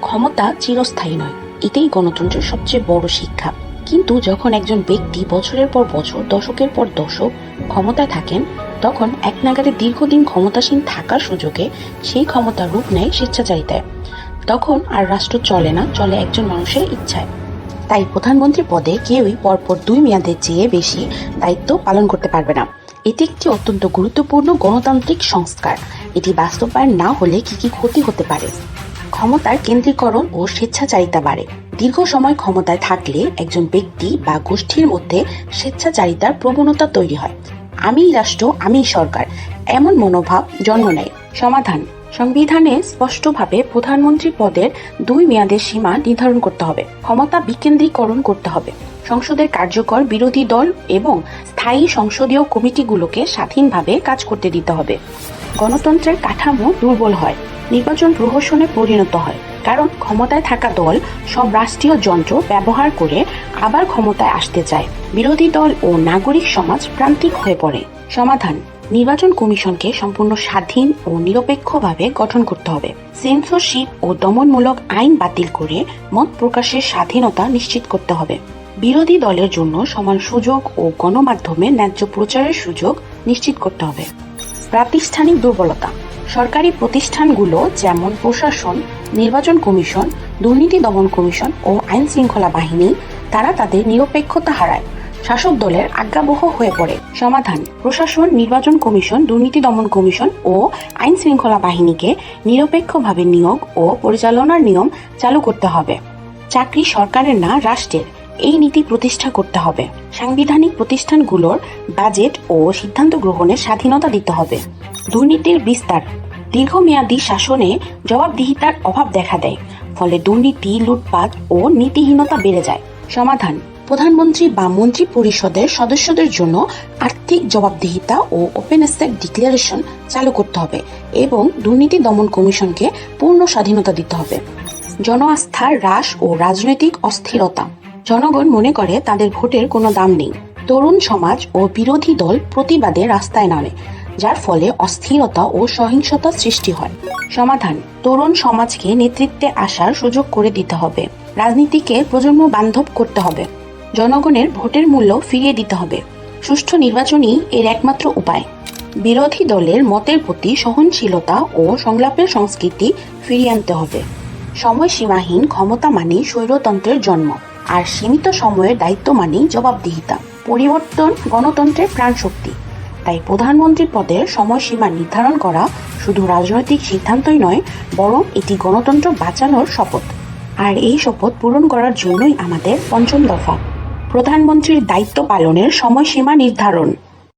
ক্ষমতা চিরস্থায়ী নয়, এটাই গণতন্ত্রের সবচেয়ে বড় শিক্ষা। কিন্তু যখন একজন ব্যক্তি বছরের পর বছর, দশকের পর দশক ক্ষমতায় থাকেন, তখন এক নাগাড়ে দীর্ঘদিন ক্ষমতাসীন থাকার সুযোগে সেই ক্ষমতা রূপ নেয় স্বেচ্ছাচারিতায়। তখন আর রাষ্ট্র চলে না, চলে একজন মানুষের ইচ্ছায়। তাই প্রধানমন্ত্রী পদে কেউই পরপর 2 মেয়াদের চেয়ে বেশি দায়িত্ব পালন করতে পারবে না। এটি একটি অত্যন্ত গুরুত্বপূর্ণ গণতান্ত্রিক সংস্কার। এটি বাস্তবায়ন না হলে কি কি ক্ষতি হতে পারে? ক্ষমতার কেন্দ্রীকরণ ও স্বেচ্ছাচারিতা বাড়ে। দীর্ঘ সময় ক্ষমতায় থাকলে একজন ব্যক্তি বা গোষ্ঠীর মধ্যে স্বেচ্ছাচারিতার প্রবণতা তৈরি হয়। আমিই রাষ্ট্র, আমিই সরকার, এমন মনোভাব জন্ম নেয়। সমাধান: সংবিধানে স্পষ্টভাবে প্রধানমন্ত্রী পদের 2 মেয়াদের সীমা নির্ধারণ করতে হবে। ক্ষমতা বিকেন্দ্রীকরণ করতে হবে। সংসদের কার্যকর বিরোধী দল এবং স্থায়ী সংসদীয় কমিটিগুলোকে স্বাধীনভাবে কাজ করতে দিতে হবে। গণতন্ত্রের কাঠামো দুর্বল হয়, নির্বাচন প্রহসনে পরিণত হয়, কারণ ক্ষমতায় থাকা দল সব রাষ্ট্রীয় যন্ত্র ব্যবহার করে আবার ক্ষমতায় আসতে চায়। বিরোধী দল ও নাগরিক সমাজ প্রান্তিক হয়ে পড়ে। সমাধান: নির্বাচন কমিশনকে সম্পূর্ণ স্বাধীন ও নিরপেক্ষভাবে গঠন করতে হবে। সেন্সরশিপ ও দমনমূলক আইন বাতিল করে মত প্রকাশের স্বাধীনতা নিশ্চিত করতে হবে। বিরোধী দলের জন্য সমান সুযোগ ও গণমাধ্যমে ন্যায্য প্রচারের সুযোগ নিশ্চিত করতে হবে। প্রাতিষ্ঠানিক দুর্বলতা: সরকারি প্রতিষ্ঠানগুলো যেমন প্রশাসন, নির্বাচন কমিশন, দুর্নীতি দমন কমিশন ও আইন শৃঙ্খলা বাহিনী, তারা তাদের নিরপেক্ষতা হারায়, শাসক দলের আজ্ঞাবহ হয়ে পড়ে। সমাধান: প্রশাসন, নির্বাচন কমিশন, দুর্নীতি দমন কমিশন ও আইন শৃঙ্খলা বাহিনীকে নিরপেক্ষভাবে নিয়োগ ও পরিচালনার নিয়ম চালু করতে হবে। চাকরি সরকারের না, রাষ্ট্রের, এই নীতি প্রতিষ্ঠা করতে হবে। সাংবিধানিক প্রতিষ্ঠানগুলোর বাজেট ও সিদ্ধান্ত গ্রহণের স্বাধীনতা দিতে হবে। দুর্নীতির বিস্তার: দীর্ঘমেয়াদী শাসনে জবাবদিহিতার অভাব দেখা দেয়, ফলে দুর্নীতি, লুটপাট ও নীতিহীনতা বেড়ে যায়। সমাধান: প্রধানমন্ত্রী বা মন্ত্রী পরিষদের সদস্যদের জন্য আর্থিক জবাবদিহিতা ও ওপেন অ্যাসেট ডিক্লারেশন চালু করতে হবে এবং দুর্নীতি দমন কমিশনকে পূর্ণ স্বাধীনতা দিতে হবে। জন আস্থার হ্রাস ও রাজনৈতিক অস্থিরতা: জনগণ মনে করে তাদের ভোটের কোনো দাম নেই। তরুণ সমাজ ও বিরোধী দল প্রতিবাদে রাস্তায় নামে, যার ফলে অস্থিরতা ও সহিংসতা সৃষ্টি হয়। সমাধান: তরুণ সমাজকে নেতৃত্বে আসার সুযোগ করে দিতে হবে। রাজনীতিকে প্রজন্ম বান্ধব করতে হবে। জনগণের ভোটের মূল্য ফিরিয়ে দিতে হবে। সুষ্ঠু নির্বাচনই এর একমাত্র উপায়। বিরোধী দলের মতের প্রতি সহনশীলতা ও সংলাপের সংস্কৃতি ফিরিয়ে আনতে হবে। সময়সীমাহীন ক্ষমতা মানেই স্বৈরতন্ত্রের জন্ম, আর সীমিত সময়ের দায়িত্ব মানেই জবাবদিহিতা। পরিবর্তন গণতন্ত্রের প্রাণশক্তি। তাই প্রধানমন্ত্রী পদের সময়সীমা নির্ধারণ করা শুধু রাজনৈতিক সিদ্ধান্তই নয়, বরং এটি গণতন্ত্র বাঁচানোর শপথ। আর এই শপথ পূরণ করার জন্যই আমাদের 5ম দফা, প্রধানমন্ত্রীর দায়িত্ব পালনের সময়সীমা নির্ধারণ।